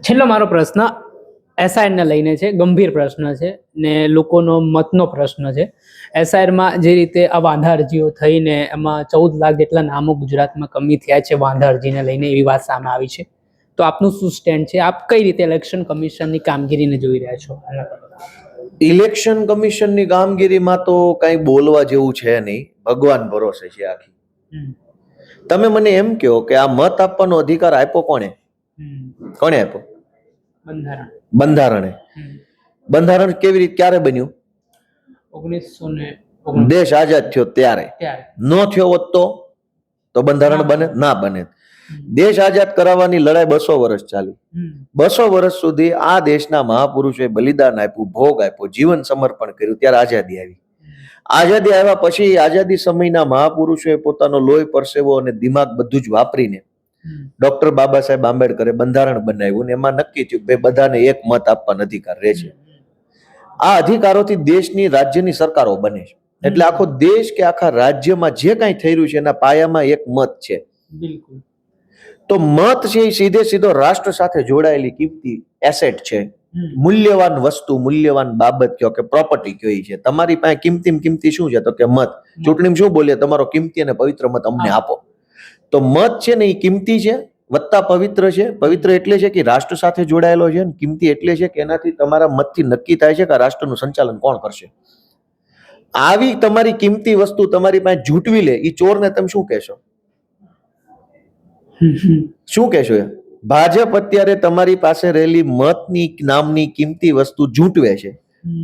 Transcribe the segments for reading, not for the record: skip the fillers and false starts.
છેલ્લો મારો પ્રશ્ન એસઆઈઆરને લઈને છે. ગંભીર પ્રશ્ન છે ને લોકોનો મતનો પ્રશ્ન છે. એસઆઈઆરમાં જે રીતે આ વાંધા અરજીઓ થઈને એમાં 14 લાખ જેટલા નામો ગુજરાતમાં કમી થયા છે વાંધા અરજીને લઈને, એવી વાત સામે આવી છે. તો આપનું શું સ્ટેન્ડ છે? આપ કઈ રીતે ઇલેક્શન કમિશનની કામગીરીને જોઈ રહ્યા છો? ઇલેક્શન કમિશનની કામગીરીમાં તો કઈ બોલવા જેવું છે નહીં, ભગવાન ભરોસે છે આખી. તમે મને એમ કહો કે આ મત આપવાનો અધિકાર આપ્યો કોણે? કોણે આપ્યો? બંધારણે. બંધારણ કેવી રીતે, ક્યારે બન્યું? 1919 દેશ આઝાદ થયો ત્યારે. ન થયો હોત તો બંધારણ બને? ના બને. દેશ આઝાદ કરાવવાની લડાઈ 200 વર્ષ ચાલી. 200 વર્ષ સુધી આ દેશના મહાપુરુષોએ બલિદાન આપ્યું, ભોગ આપ્યો, જીવન સમર્પણ કર્યું, ત્યારે આઝાદી આવી. આઝાદી આવ્યા પછી આઝાદી સમયના મહાપુરુષોએ પોતાનો લોહી, પરસેવો અને દિમાગ બધું જ વાપરીને ડોક્ટર બાબા સાહેબ આંબેડકરે બંધારણ બનાવ્યું ને એમાં નક્કી થયું કે બધાને એક મત આપવાનો અધિકાર રહે છે. આ અધિકારોથી દેશની, રાજ્યની સરકારો બને છે. એટલે આખો દેશ કે આખા રાજ્યમાં જે કાંઈ થઈ રહ્યું છે એના પાયામાં એક મત છે. બિલકુલ. તો મત છે એ સીધે સીધો રાષ્ટ્ર સાથે જોડાયેલી કિંમતી એસેટ છે, મૂલ્યવાન વસ્તુ, મૂલ્યવાન બાબત કયો કે પ્રોપર્ટી કયો છે. તમારી પાસે કિંમતી શું છે? તો કે મત. ચૂંટણીમાં શું બોલીએ? તમારો કિંમતી અને પવિત્ર મત અમને આપો. તો મત છે ને એ કિંમતી છે વત્તા પવિત્ર છે. પવિત્ર એટલે છે કે રાષ્ટ્ર સાથે જોડાયેલો છે, કિંમતી એટલે છે કે એનાથી તમારા મતથી નક્કી થાય છે કે રાષ્ટ્રનું સંચાલન કોણ કરશે. આવી તમારી કિંમતી વસ્તુ તમારી પાસે ઝૂંટવી લે એ ચોરને તમે શું કહેશો? શું કહેશો? ભાજપ અત્યારે તમારી પાસે રહેલી મતની નામની કિંમતી વસ્તુ ઝૂંટવે છે,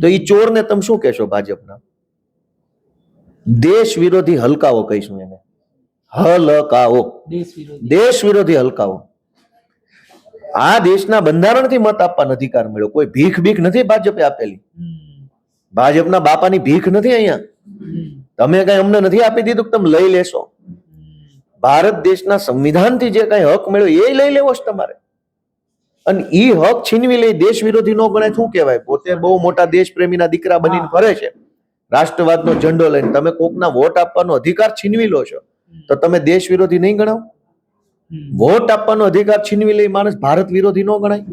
તો એ ચોરને તમે શું કહેશો? ભાજપના દેશ વિરોધી હલકાઓ કહીશું એને. હલકાઓ, દેશ વિરોધી હલકાઓ. આ દેશના બંધારણથી મત આપવાનો અધિકાર મળ્યો. કોઈ ભીખ નથી ભાજપે આપેલી. ભાજપના બાપાની ભીખ નથી અહીંયા. તમે કઈ અમને નથી આપી દીધું કે તમે લઈ લેશો. ભારત દેશના સંવિધાનથી જે કઈ હક મળ્યો એ લઈ લેવો છે તમારે. અને એ હક છીનવી લઈ દેશ વિરોધી નો ગણાય. શું કહેવાય? પોતે બહુ મોટા દેશ પ્રેમીના દીકરા બનીને ફરે છે, રાષ્ટ્રવાદનો ઝંડો લઈને. તમે કોકના વોટ આપવાનો અધિકાર છીનવી લો છો તો તમે દેશ વિરોધી નહીં ગણાવ? વોટ આપવાનો અધિકાર છીનવી લઈ માણસ ભારત વિરોધી નો ગણાય?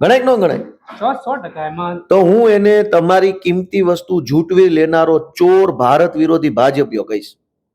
ગણાય કે ન ગણાય? 100%. તો હું એને તમારી કિંમતી વસ્તુ ઝૂંટવી લેનારો ચોર ભારત વિરોધી ભાજપીઓ કહીશ.